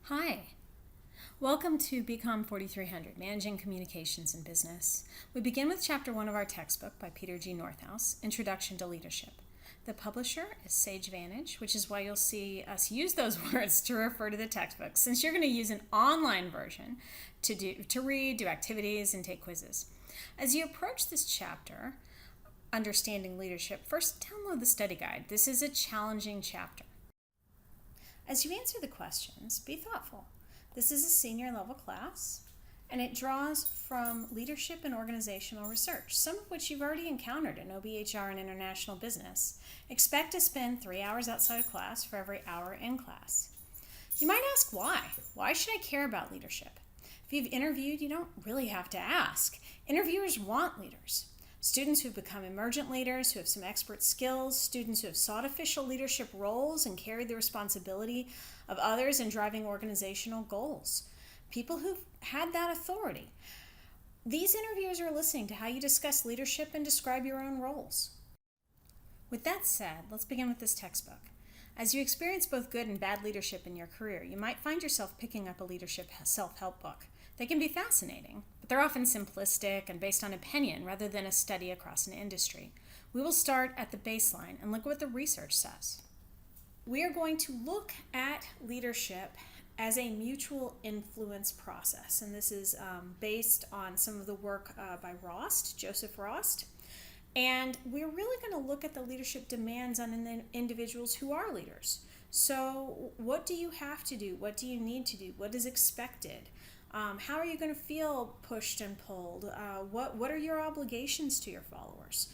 Hi, welcome to BCOM 4300, Managing Communications in Business. We begin with Chapter 1 of our textbook by Peter G. Northouse, Introduction to Leadership. The publisher is Sage Vantage, which is why you'll see us use those words to refer to the textbook, since you're going to use an online version to read, do activities, and take quizzes. As you approach this chapter, Understanding Leadership, first download the study guide. This is a challenging chapter. As you answer the questions, be thoughtful. This is a senior level class, and it draws from leadership and organizational research, some of which you've already encountered in OBHR and international business. Expect to spend 3 hours outside of class for every hour in class. You might ask why. Why should I care about leadership? If you've interviewed, you don't really have to ask. Interviewers want leaders. Students who've become emergent leaders, who have some expert skills, students who have sought official leadership roles and carried the responsibility of others in driving organizational goals. People who've had that authority. These interviewers are listening to how you discuss leadership and describe your own roles. With that said, let's begin with this textbook. As you experience both good and bad leadership in your career, you might find yourself picking up a leadership self-help book. They can be fascinating, but they're often simplistic and based on opinion rather than a study across an industry. We will start at the baseline and look at what the research says. We are going to look at leadership as a mutual influence process, and this is based on some of the work by Joseph Rost. And we're really going to look at the leadership demands on individuals who are leaders. So what do you have to do? What do you need to do? What is expected? How are you going to feel pushed and pulled? What are your obligations to your followers?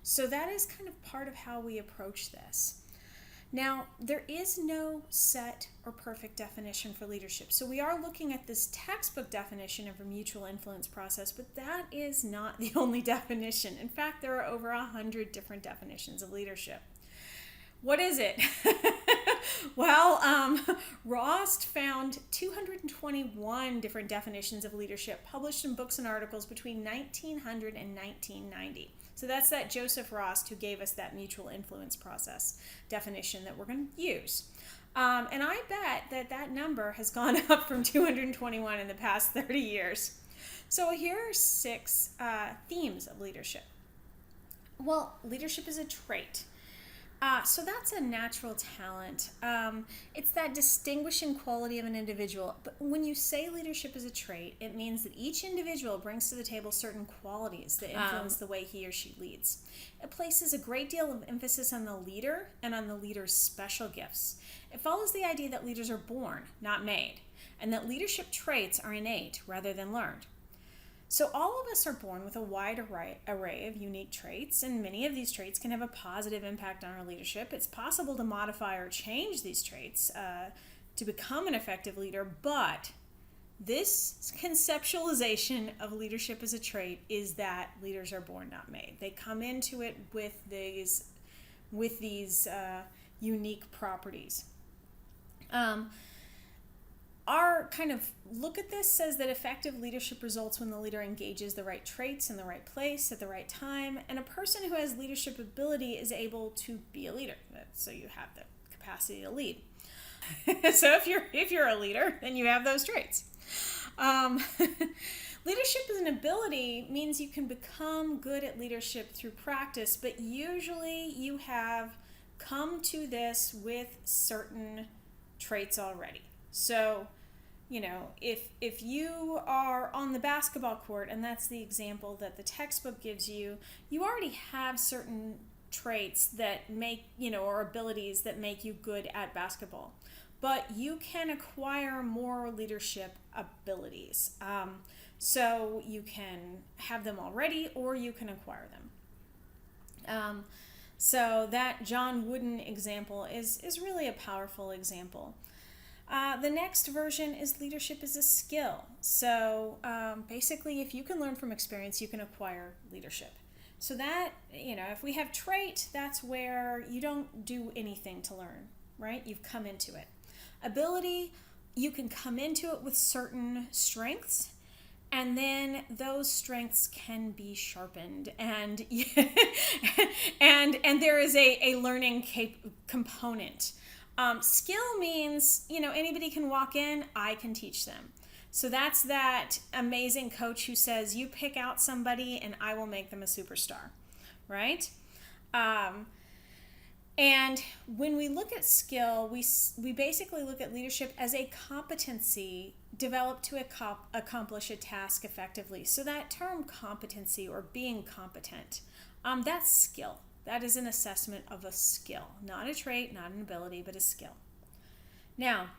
So that is kind of part of how we approach this. Now, there is no set or perfect definition for leadership. So we are looking at this textbook definition of a mutual influence process, but that is not the only definition. In fact, there are over 100 different definitions of leadership. What is it? Well, Rost found 221 different definitions of leadership published in books and articles between 1900 and 1990. So that's that Joseph Rost who gave us that mutual influence process definition that we're going to use. And I bet that number has gone up from 221 in the past 30 years. So here are 6 themes of leadership. Well, leadership is a trait. So that's a natural talent. It's that distinguishing quality of an individual. But when you say leadership is a trait, it means that each individual brings to the table certain qualities that influence the way he or she leads. It places a great deal of emphasis on the leader and on the leader's special gifts. It follows the idea that leaders are born, not made, and that leadership traits are innate rather than learned. So all of us are born with a wide array of unique traits, and many of these traits can have a positive impact on our leadership. It's possible to modify or change these traits to become an effective leader, but this conceptualization of leadership as a trait is that leaders are born, not made. They come into it with these unique properties. Our kind of look at this says that effective leadership results when the leader engages the right traits in the right place at the right time, and a person who has leadership ability is able to be a leader. So you have the capacity to lead. So if you're a leader, then you have those traits. Leadership as an ability means you can become good at leadership through practice, but usually you have come to this with certain traits already. So, if you are on the basketball court, and that's the example that the textbook gives you, you already have certain traits that make, or abilities that make you good at basketball. But you can acquire more leadership abilities. So you can have them already, or you can acquire them. So that John Wooden example is really a powerful example. The next version is leadership is a skill. So basically, if you can learn from experience, you can acquire leadership. So that, if we have trait, that's where you don't do anything to learn, right? You've come into it. Ability, you can come into it with certain strengths, and then those strengths can be sharpened, and and there is a learning component. Skill means, anybody can walk in, I can teach them. So that's that amazing coach who says, you pick out somebody and I will make them a superstar, right? And when we look at skill, we basically look at leadership as a competency developed to accomplish a task effectively. So that term competency or being competent, that's skill. That is an assessment of a skill, not a trait, not an ability, but a skill. Now,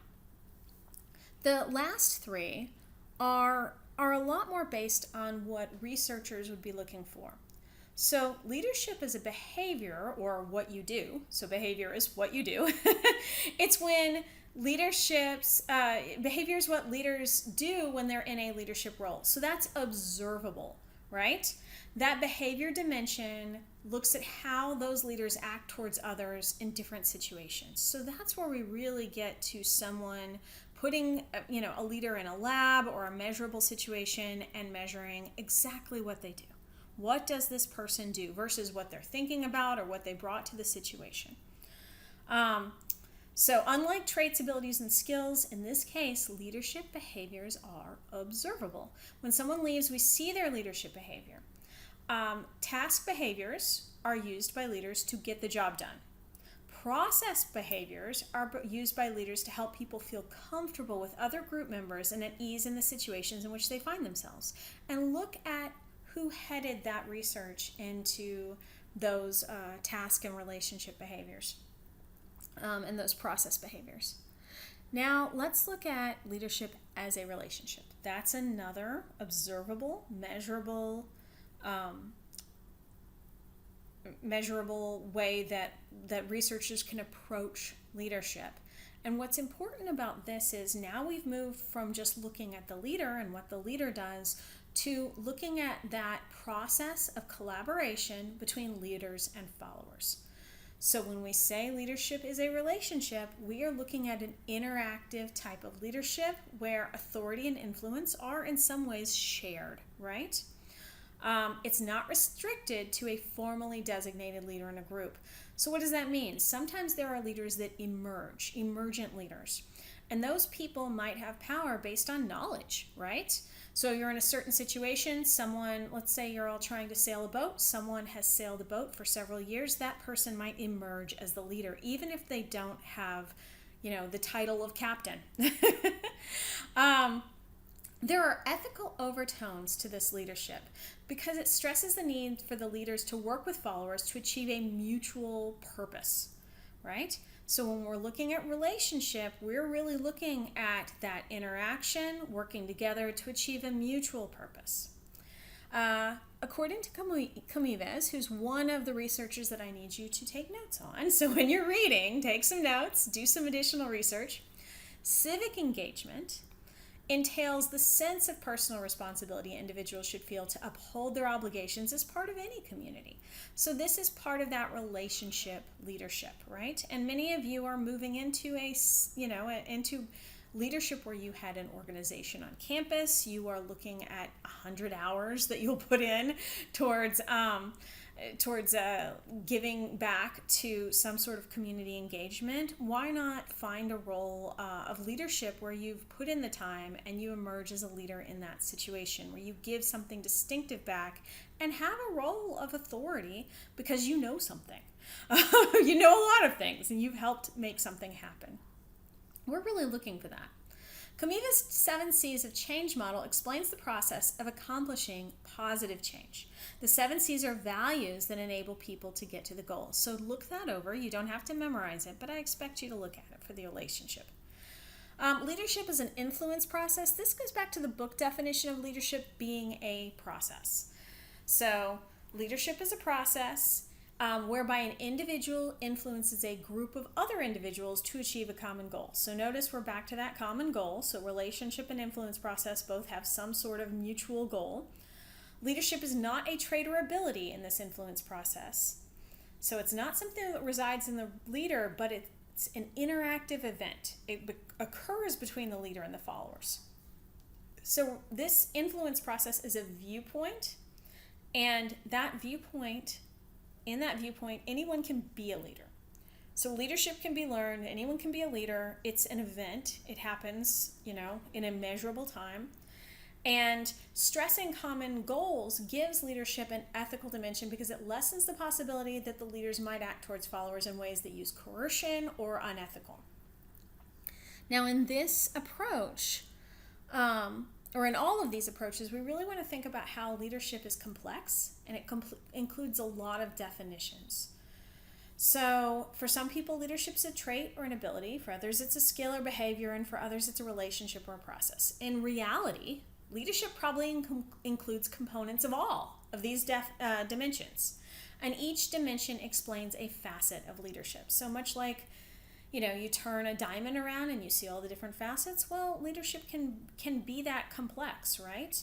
the last three are a lot more based on what researchers would be looking for. So leadership is a behavior or what you do. So behavior is what you do. It's when behavior is what leaders do when they're in a leadership role. So that's observable, right? That behavior dimension looks at how those leaders act towards others in different situations. So that's where we really get to someone putting, a leader in a lab or a measurable situation and measuring exactly what they do. What does this person do versus what they're thinking about or what they brought to the situation? So unlike traits, abilities, and skills, in this case, leadership behaviors are observable. When someone leaves, we see their leadership behavior. Task behaviors are used by leaders to get the job done. Process behaviors are used by leaders to help people feel comfortable with other group members and at ease in the situations in which they find themselves. And look at who headed that research into those task and relationship behaviors and those process behaviors. Now, let's look at leadership as a relationship. That's another observable, measurable way that researchers can approach leadership. And what's important about this is now we've moved from just looking at the leader and what the leader does to looking at that process of collaboration between leaders and followers. So when we say leadership is a relationship, we are looking at an interactive type of leadership where authority and influence are in some ways shared, right? It's not restricted to a formally designated leader in a group. So what does that mean? Sometimes there are leaders that emerge, emergent leaders. And those people might have power based on knowledge, right? So you're in a certain situation, let's say you're all trying to sail a boat, someone has sailed a boat for several years, that person might emerge as the leader, even if they don't have, the title of captain. There are ethical overtones to this leadership because it stresses the need for the leaders to work with followers to achieve a mutual purpose, right? So when we're looking at relationship, we're really looking at that interaction, working together to achieve a mutual purpose. According to Comives, who's one of the researchers that I need you to take notes on, so when you're reading, take some notes, do some additional research. Civic engagement entails the sense of personal responsibility individuals should feel to uphold their obligations as part of any community. So this is part of that relationship leadership, right? And many of you are moving into into leadership where you had an organization on campus. You are looking at 100 hours that you'll put in towards giving back to some sort of community engagement. Why not find a role of leadership where you've put in the time and you emerge as a leader in that situation, where you give something distinctive back and have a role of authority because you know something. You know a lot of things and you've helped make something happen. We're really looking for that. Comives' 7 C's of change model explains the process of accomplishing positive change. The 7 C's are values that enable people to get to the goal. So look that over. You don't have to memorize it, but I expect you to look at it for the relationship. Leadership is an influence process. This goes back to the book definition of leadership being a process. So leadership is a process whereby an individual influences a group of other individuals to achieve a common goal. So notice we're back to that common goal. So relationship and influence process both have some sort of mutual goal. Leadership is not a trait or ability in this influence process. So it's not something that resides in the leader, but it's an interactive event. It occurs between the leader and the followers. So this influence process is a viewpoint, and in that viewpoint, anyone can be a leader, So leadership can be learned. Anyone can be a leader. It's an event. It happens, in a measurable time. And stressing common goals gives leadership an ethical dimension because it lessens the possibility that the leaders might act towards followers in ways that use coercion or unethical. Now, in this approach, or in all of these approaches, we really want to think about how leadership is complex, and it includes a lot of definitions. So for some people, leadership is a trait or an ability. For others, it's a skill or behavior. And for others, it's a relationship or a process. In reality, leadership probably includes components of all of these dimensions. And each dimension explains a facet of leadership. So much like, you turn a diamond around and you see all the different facets, well, leadership can be that complex, right?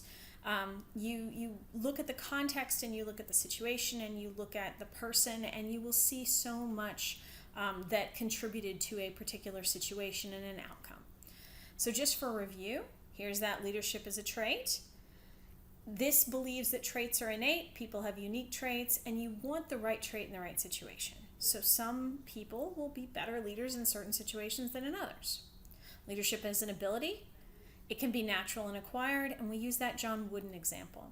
You look at the context and you look at the situation and you look at the person and you will see so much that contributed to a particular situation and an outcome. So just for review, here's that leadership is a trait. This believes that traits are innate, people have unique traits, and you want the right trait in the right situation. So some people will be better leaders in certain situations than in others. Leadership is an ability. It can be natural and acquired, and we use that John Wooden example.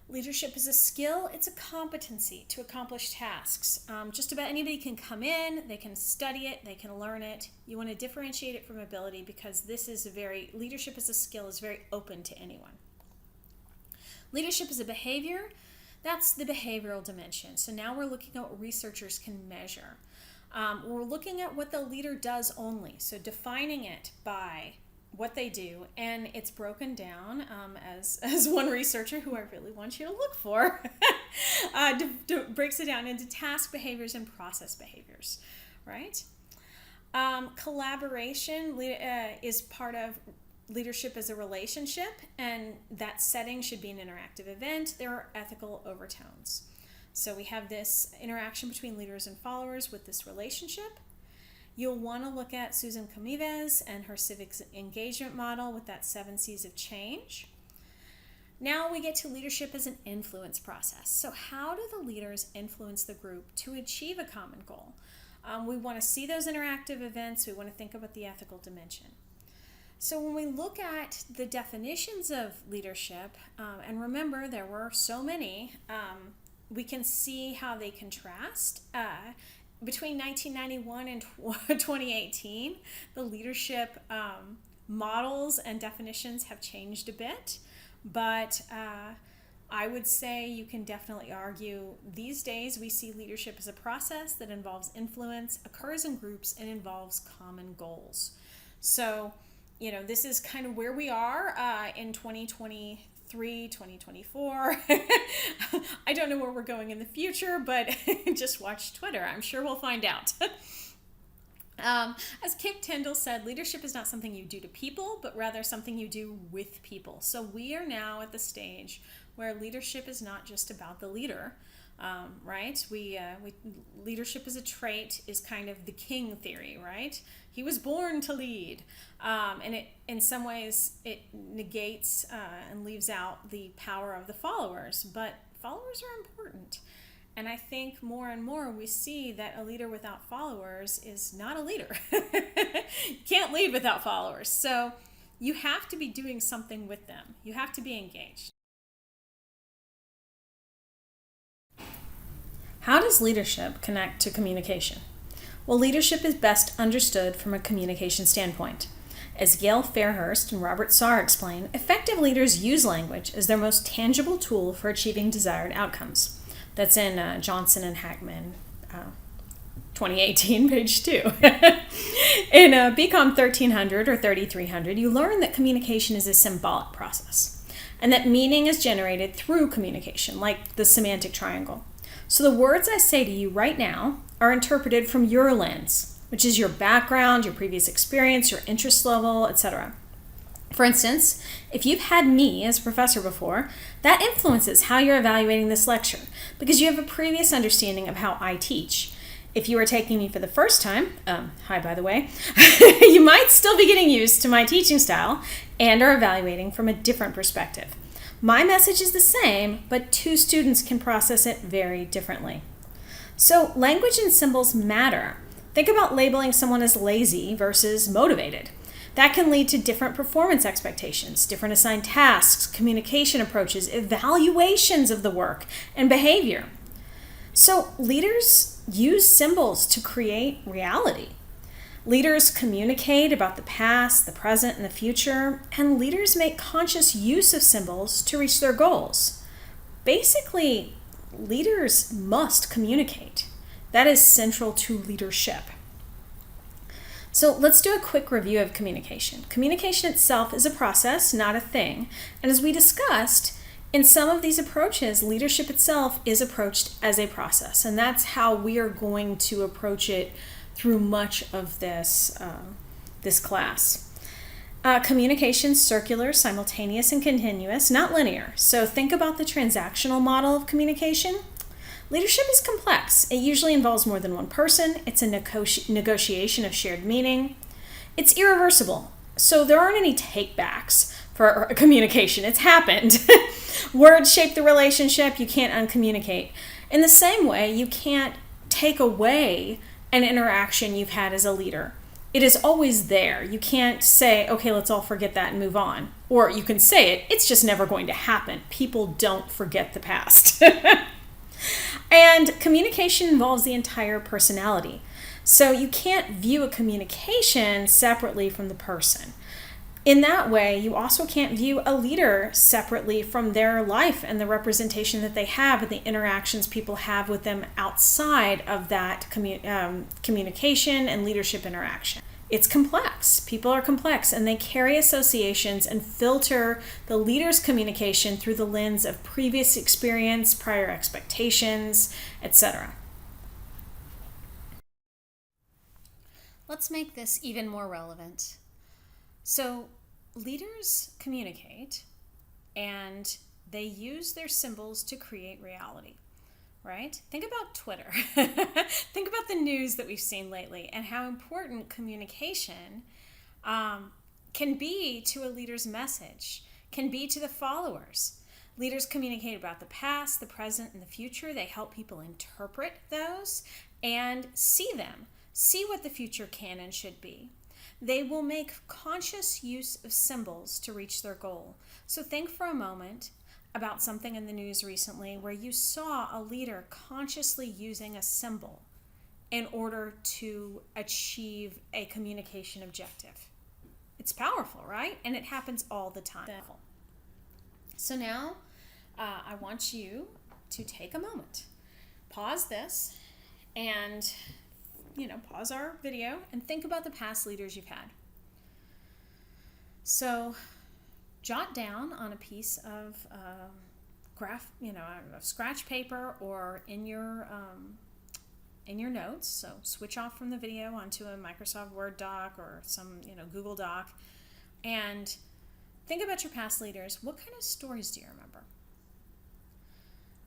Leadership is a skill. It's a competency to accomplish tasks. Just about anybody can come in, they can study it, they can learn it. You want to differentiate it from ability because leadership as a skill is very open to anyone. Leadership is a behavior. That's the behavioral dimension. So now we're looking at what researchers can measure. We're looking at what the leader does only, so defining it by what they do, and it's broken down as one researcher who I really want you to look for breaks it down into task behaviors and process behaviors, right? Collaboration is part of leadership as a relationship, and that setting should be an interactive event. There are ethical overtones. So we have this interaction between leaders and followers with this relationship. You'll want to look at Susan Comives and her civic engagement model with that 7 C's of change. Now we get to leadership as an influence process. So how do the leaders influence the group to achieve a common goal? We want to see those interactive events. We want to think about the ethical dimension. So when we look at the definitions of leadership, and remember there were so many, we can see how they contrast. Between 1991 and 2018, the leadership models and definitions have changed a bit, but I would say you can definitely argue these days we see leadership as a process that involves influence, occurs in groups, and involves common goals. So, this is kind of where we are in 2023, 2024. I don't know where we're going in the future, but just watch Twitter. I'm sure we'll find out. As Kip Tyndall said, leadership is not something you do to people, but rather something you do with people. So we are now at the stage where leadership is not just about the leader, right? Leadership as a trait is kind of the king theory, right? He was born to lead, and it, in some ways, it negates and leaves out the power of the followers. But followers are important, and I think more and more we see that a leader without followers is not a leader. You can't lead without followers, so you have to be doing something with them. You have to be engaged. How does leadership connect to communication? Well, leadership is best understood from a communication standpoint. As Gail Fairhurst and Robert Sarr explain, effective leaders use language as their most tangible tool for achieving desired outcomes. That's in Johnson and Hackman, 2018, page 2. In BCOM 1300 or 3300, you learn that communication is a symbolic process, and that meaning is generated through communication, like the semantic triangle. So the words I say to you right now are interpreted from your lens, which is your background, your previous experience, your interest level, etc. For instance, if you've had me as a professor before, that influences how you're evaluating this lecture because you have a previous understanding of how I teach. If you are taking me for the first time, hi by the way, you might still be getting used to my teaching style and are evaluating from a different perspective. My message is the same, but 2 students can process it very differently. So language and symbols matter, Think about labeling someone as lazy versus motivated. That can lead to different performance expectations, different assigned tasks, communication approaches, evaluations of the work, and behavior. So leaders use symbols to create reality. Leaders communicate about the past, the present, and the future, and leaders make conscious use of symbols to reach their goals. Basically, leaders must communicate. That is central to leadership. So let's do a quick review of communication. Communication itself is a process, not a thing. And as we discussed, in some of these approaches, leadership itself is approached as a process. And that's how we are going to approach it through much of this class. Communication, circular, simultaneous, and continuous, not linear. So think about the transactional model of communication. Leadership is complex. It usually involves more than one person. It's a negotiation of shared meaning. It's irreversible. So there aren't any takebacks for communication. It's happened. Words shape the relationship. You can't uncommunicate. In the same way, you can't take away an interaction you've had as a leader. It is always there. You can't say, okay, let's all forget that and move on. Or you can say it, it's just never going to happen. People don't forget the past. And communication involves the entire personality. So you can't view a communication separately from the person. In that way, you also can't view a leader separately from their life and the representation that they have and the interactions people have with them outside of that communication and leadership interaction. It's complex. People are complex, and they carry associations and filter the leader's communication through the lens of previous experience, prior expectations, etc. Let's make this even more relevant. So leaders communicate, and they use their symbols to create reality, right? Think about Twitter. Think about the news that we've seen lately and how important communication can be to a leader's message, can be to the followers. Leaders communicate about the past, the present, and the future. They help people interpret those and see them, see what the future can and should be. They will make conscious use of symbols to reach their goal. So think for a moment about something in the news recently where you saw a leader consciously using a symbol in order to achieve a communication objective. It's powerful, right? And it happens all the time. So now I want you to take a moment, pause this, and pause our video and think about the past leaders you've had. So jot down on a piece of scratch paper or in your notes. So switch off from the video onto a Microsoft Word doc or some Google Doc, and think about your past leaders. What kind of stories do you remember?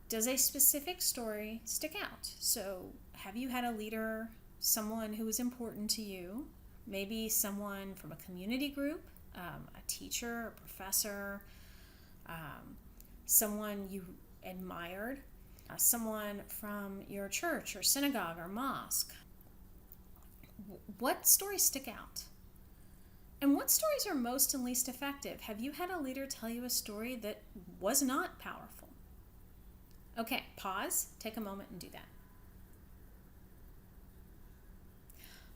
Does a specific story stick out? So have you had a leader, someone who was important to you, maybe someone from a community group, a teacher, a professor, someone you admired, someone from your church or synagogue or mosque? What stories stick out? And what stories are most and least effective? Have you had a leader tell you a story that was not powerful? Okay, pause, take a moment and do that.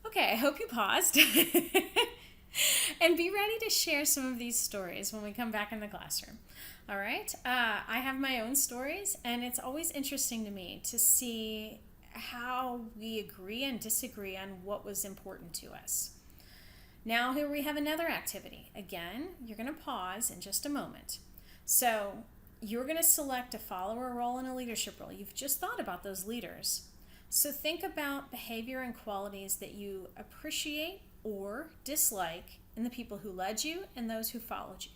Okay, I hope you paused. And be ready to share some of these stories when we come back in the classroom. All right? I have my own stories, and it's always interesting to me to see how we agree and disagree on what was important to us. Now here we have another activity. Again, you're going to pause in just a moment. So you're going to select a follower role and a leadership role. You've just thought about those leaders. So think about behavior and qualities that you appreciate or dislike in the people who led you and those who followed you.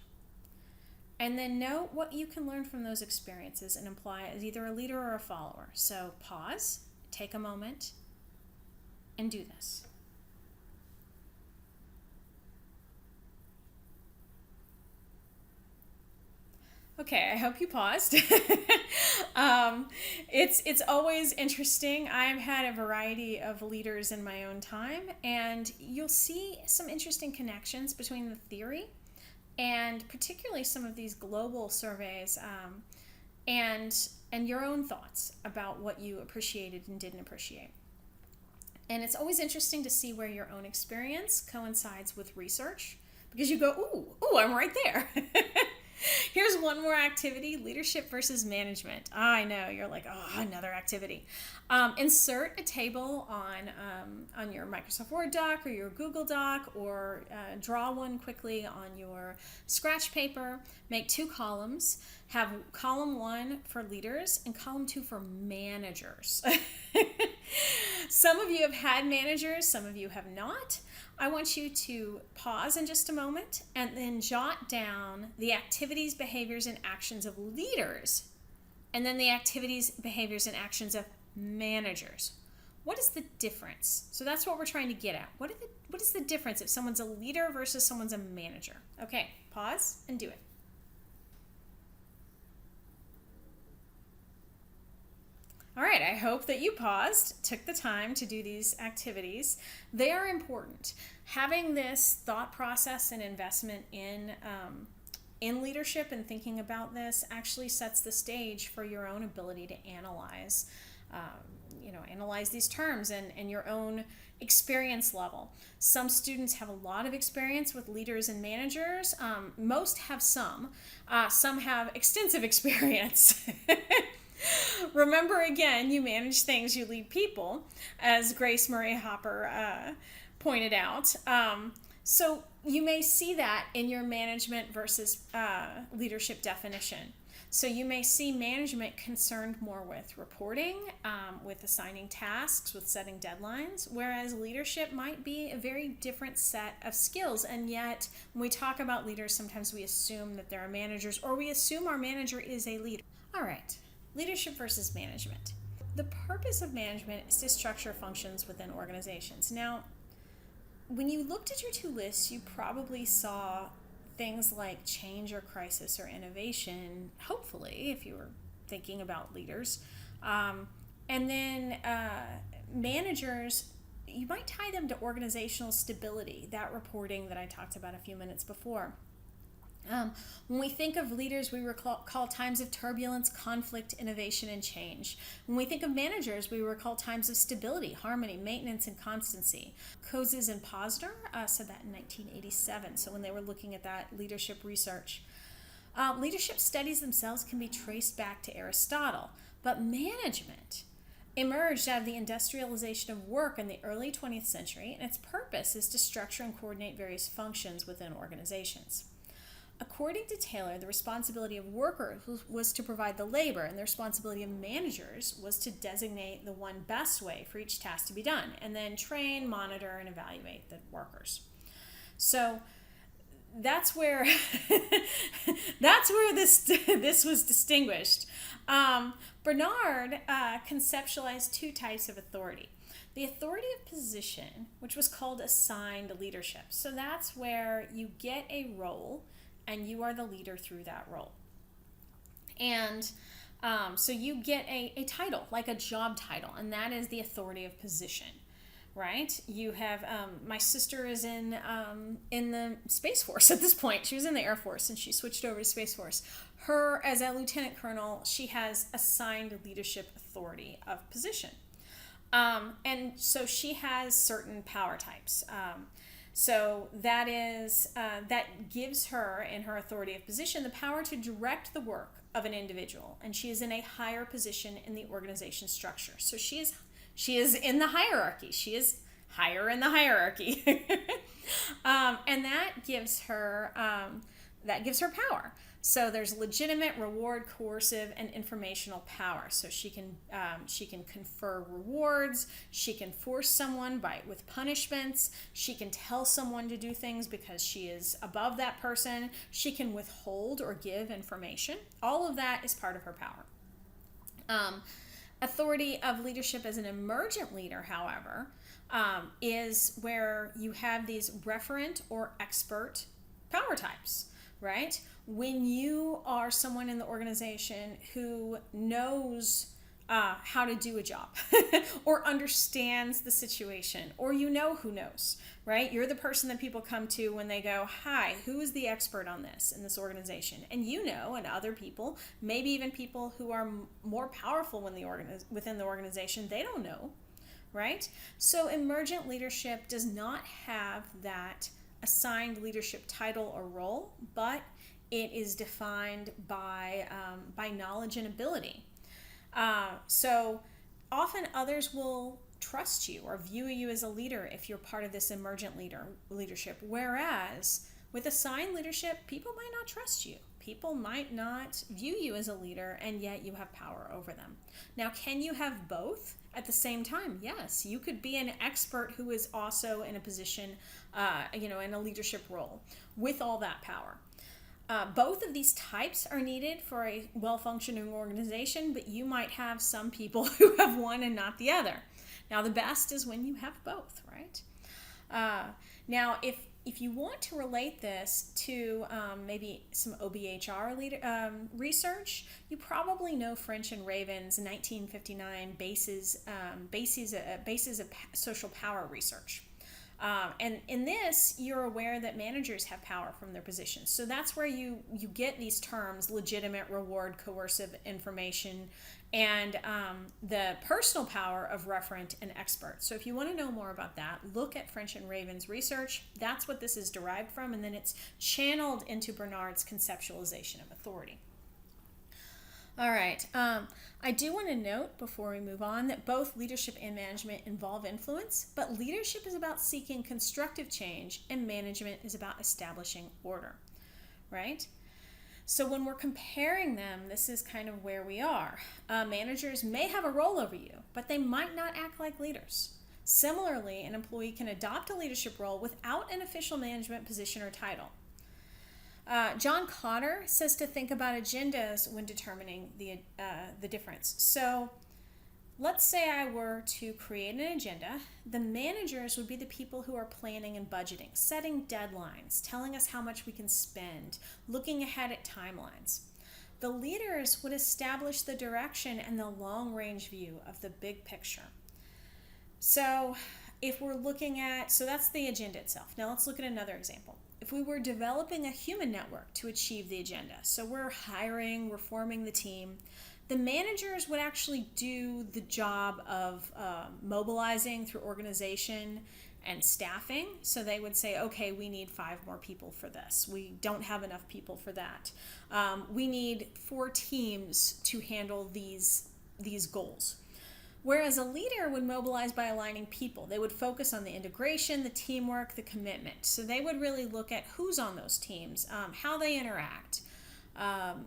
And then note what you can learn from those experiences and apply as either a leader or a follower. So pause, take a moment, and do this. Okay, I hope you paused. It's always interesting. I've had a variety of leaders in my own time, and you'll see some interesting connections between the theory and particularly some of these global surveys, and your own thoughts about what you appreciated and didn't appreciate. And it's always interesting to see where your own experience coincides with research, because you go, ooh, I'm right there. Here's one more activity: leadership versus management. I know, you're like, another activity. Insert a table on your Microsoft Word doc or your Google Doc, or draw one quickly on your scratch paper. Make 2 columns. Have column 1 for leaders and column 2 for managers. Some of you have had managers, some of you have not. I want you to pause in just a moment and then jot down the activities, behaviors, and actions of leaders, and then the activities, behaviors, and actions of managers. What is the difference? So that's what we're trying to get at. What is the difference if someone's a leader versus someone's a manager? Okay, pause and do it. All right, I hope that you paused, took the time to do these activities. They are important. Having this thought process and investment in leadership and thinking about this actually sets the stage for your own ability to analyze these terms and your own experience level. Some students have a lot of experience with leaders and managers. Most have some. Some have extensive experience. Remember, again, you manage things, you lead people, as Grace Murray Hopper pointed out. So you may see that in your management versus leadership definition. So you may see management concerned more with reporting, with assigning tasks, with setting deadlines, whereas leadership might be a very different set of skills. And yet, when we talk about leaders, sometimes we assume that there are managers, or we assume our manager is a leader. All right. Leadership versus management. The purpose of management is to structure functions within organizations. Now, when you looked at your 2 lists, you probably saw things like change or crisis or innovation, hopefully, if you were thinking about leaders. And then managers, you might tie them to organizational stability, that reporting that I talked about a few minutes before. When we think of leaders, we recall times of turbulence, conflict, innovation, and change. When we think of managers, we recall times of stability, harmony, maintenance, and constancy. Kozes and Posner said that in 1987, so when they were looking at that leadership research. Leadership studies themselves can be traced back to Aristotle, but management emerged out of the industrialization of work in the early 20th century, and its purpose is to structure and coordinate various functions within organizations. According to Taylor, the responsibility of workers was to provide the labor, and the responsibility of managers was to designate the one best way for each task to be done, and then train, monitor, and evaluate the workers. So that's where this was distinguished. Barnard conceptualized 2 types of authority. The authority of position, which was called assigned leadership. So that's where you get a role and you are the leader through that role. And so you get a title, like a job title, and that is the authority of position, right? You have, my sister is in the Space Force at this point. She was in the Air Force and she switched over to Space Force. Her, as a lieutenant colonel, she has assigned leadership authority of position. And so she has certain power types. So that gives her, in her authority of position, the power to direct the work of an individual, and she is in a higher position in the organization structure. So she is in the hierarchy. She is higher in the hierarchy, and that gives her power. So there's legitimate, reward, coercive, and informational power. So she can confer rewards. She can force someone with punishments. She can tell someone to do things because she is above that person. She can withhold or give information. All of that is part of her power. Authority of leadership as an emergent leader, however, is where you have these referent or expert power types. right? When you are someone in the organization who knows how to do a job or understands the situation, or you know who knows, right? You're the person that people come to when they go, hi, who is the expert on this in this organization? And you know, and other people, maybe even people who are more powerful within the organization, they don't know, right? So emergent leadership does not have that assigned leadership title or role, but it is defined by knowledge and ability. So often others will trust you or view you as a leader if you're part of this emergent leadership. Whereas with assigned leadership, people might not trust you. People might not view you as a leader, and yet you have power over them. Now, can you have both at the same time? Yes, you could be an expert who is also in a position, in a leadership role with all that power. Both of these types are needed for a well-functioning organization, but you might have some people who have one and not the other. Now, the best is when you have both, right? Now, if you want to relate this to maybe some OBHR research, you probably know French and Raven's 1959 bases of social power research. And in this, you're aware that managers have power from their positions. So that's where you get these terms: legitimate, reward, coercive information, and the personal power of referent and expert. So if you want to know more about that, look at French and Raven's research. That's what this is derived from, and then it's channeled into Barnard's conceptualization of authority. All right. I do want to note before we move on that both leadership and management involve influence, but leadership is about seeking constructive change and management is about establishing order, right? So when we're comparing them, this is kind of where we are. Managers may have a role over you, but they might not act like leaders. Similarly, an employee can adopt a leadership role without an official management position or title. John Cotter says to think about agendas when determining the difference. So let's say I were to create an agenda. The managers would be the people who are planning and budgeting, setting deadlines, telling us how much we can spend, looking ahead at timelines. The leaders would establish the direction and the long-range view of the big picture. So if we're looking at, so that's the agenda itself. Now let's look at another example. If we were developing a human network to achieve the agenda, so we're hiring, we're forming the team, the managers would actually do the job of mobilizing through organization and staffing. So they would say, okay, we need 5 more people for this. We don't have enough people for that. We need 4 teams to handle these goals. Whereas a leader would mobilize by aligning people. They would focus on the integration, the teamwork, the commitment. So they would really look at who's on those teams, how they interact,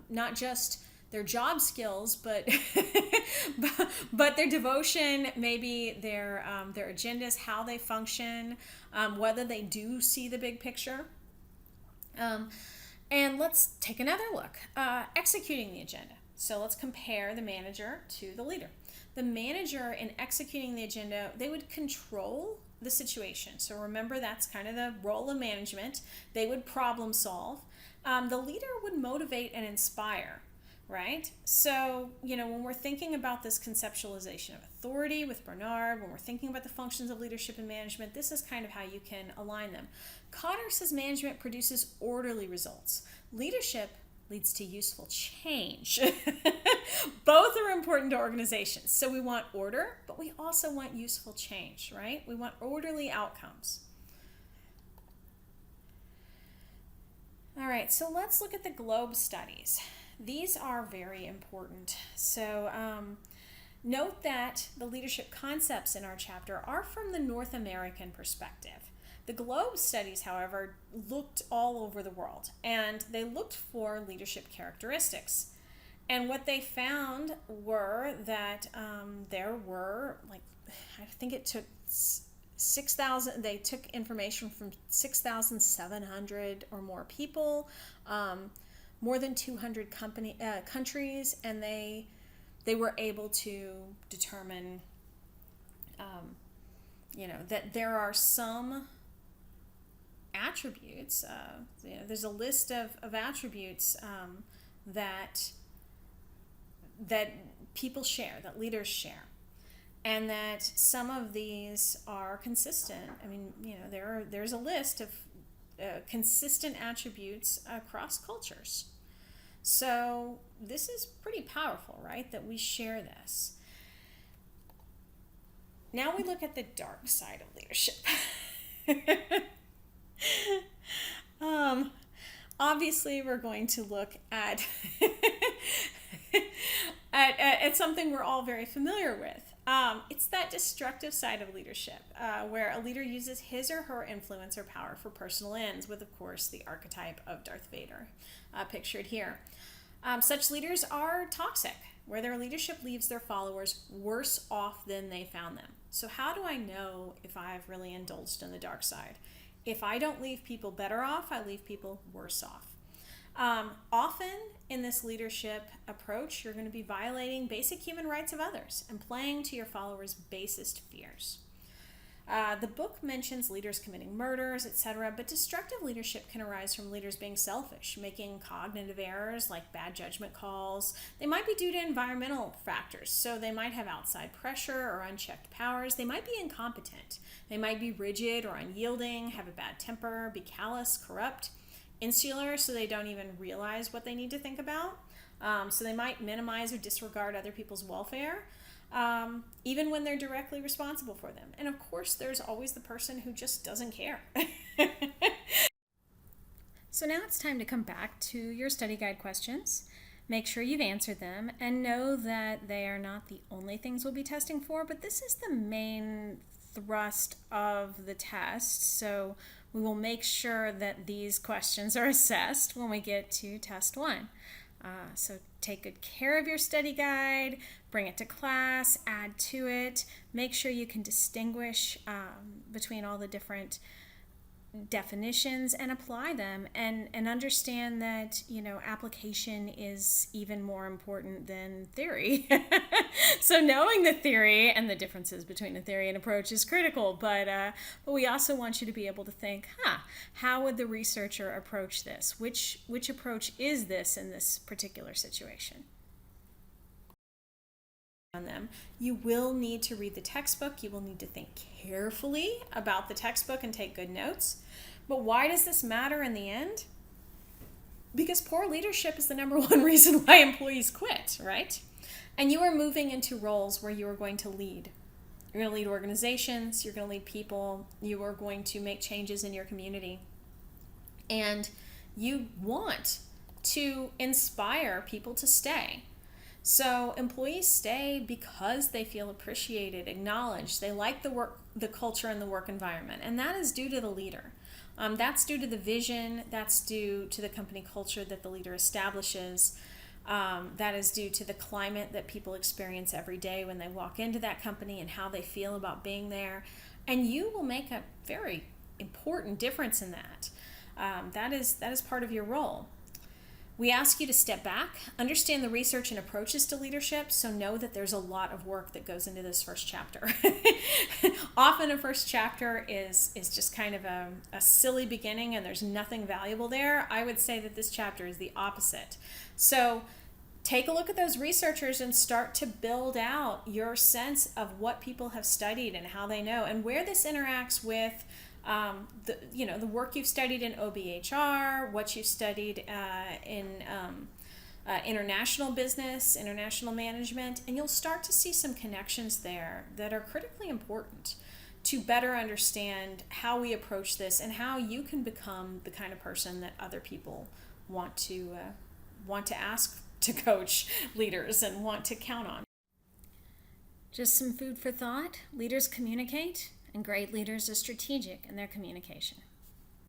not just their job skills, but but their devotion, maybe their agendas, how they function, whether they do see the big picture. And let's take another look. Executing the agenda. So let's compare the manager to the leader. The manager, in executing the agenda, they would control the situation. So remember, that's kind of the role of management. They would problem solve. The leader would motivate and inspire, right? So, when we're thinking about this conceptualization of authority with Barnard, when we're thinking about the functions of leadership and management, this is kind of how you can align them. Cotter says management produces orderly results. Leadership leads to useful change. Both are important to organizations. So we want order, but we also want useful change, right? We want orderly outcomes. All right, so let's look at the globe studies. These are very important. So note that the leadership concepts in our chapter are from the North American perspective. The globe studies, however, looked all over the world, and they looked for leadership characteristics. And what they found were that there were, I think it took 6,000, they took information from 6,700 or more people, more than 200 countries, and they were able to determine, that there are some attributes. There's a list of attributes that people share, that leaders share, and that some of these are consistent. I mean, there's a list of consistent attributes across cultures. So this is pretty powerful, right? That we share this. Now we look at the dark side of leadership. Obviously, we're going to look at at something we're all very familiar with. It's that destructive side of leadership, where a leader uses his or her influence or power for personal ends, with, of course, the archetype of Darth Vader pictured here. Such leaders are toxic, where their leadership leaves their followers worse off than they found them. So how do I know if I've really indulged in the dark side? If I don't leave people better off, I leave people worse off. Often in this leadership approach, you're going to be violating basic human rights of others and playing to your followers' basest fears. The book mentions leaders committing murders, etc., but destructive leadership can arise from leaders being selfish, making cognitive errors like bad judgment calls. They might be due to environmental factors, so they might have outside pressure or unchecked powers. They might be incompetent. They might be rigid or unyielding, have a bad temper, be callous, corrupt, insular, so they don't even realize what they need to think about. So they might minimize or disregard other people's welfare, even when they're directly responsible for them. And of course, there's always the person who just doesn't care. So now it's time to come back to your study guide questions. Make sure you've answered them and know that they are not the only things we'll be testing for, but this is the main thrust of the test. So we will make sure that these questions are assessed when we get to test 1. So take good care of your study guide, bring it to class, add to it, make sure you can distinguish between all the different definitions and apply them, and understand that application is even more important than theory. So knowing the theory and the differences between the theory and approach is critical, but we also want you to be able to think, how would the researcher approach this? Which approach is this in this particular situation? On them. You will need to read the textbook. You will need to think carefully about the textbook and take good notes. But why does this matter in the end? Because poor leadership is the number one reason why employees quit, right? And you are moving into roles where you are going to lead. You're going to lead organizations, you're going to lead people, you are going to make changes in your community. And you want to inspire people to stay. So employees stay because they feel appreciated, acknowledged. They like the work, the culture, and the work environment. And that is due to the leader. That's due to the vision. That's due to the company culture that the leader establishes. That is due to the climate that people experience every day when they walk into that company and how they feel about being there. And you will make a very important difference in that. That is part of your role. We ask you to step back, understand the research and approaches to leadership, so know that there's a lot of work that goes into this first chapter. Often a first chapter is just kind of a silly beginning and there's nothing valuable there. I would say that this chapter is the opposite. So take a look at those researchers and start to build out your sense of what people have studied and how they know and where this interacts with the work you've studied in OBHR, what you've studied in international business, international management, and you'll start to see some connections there that are critically important to better understand how we approach this and how you can become the kind of person that other people want to ask to coach leaders and want to count on. Just some food for thought. Leaders communicate, and great leaders are strategic in their communication.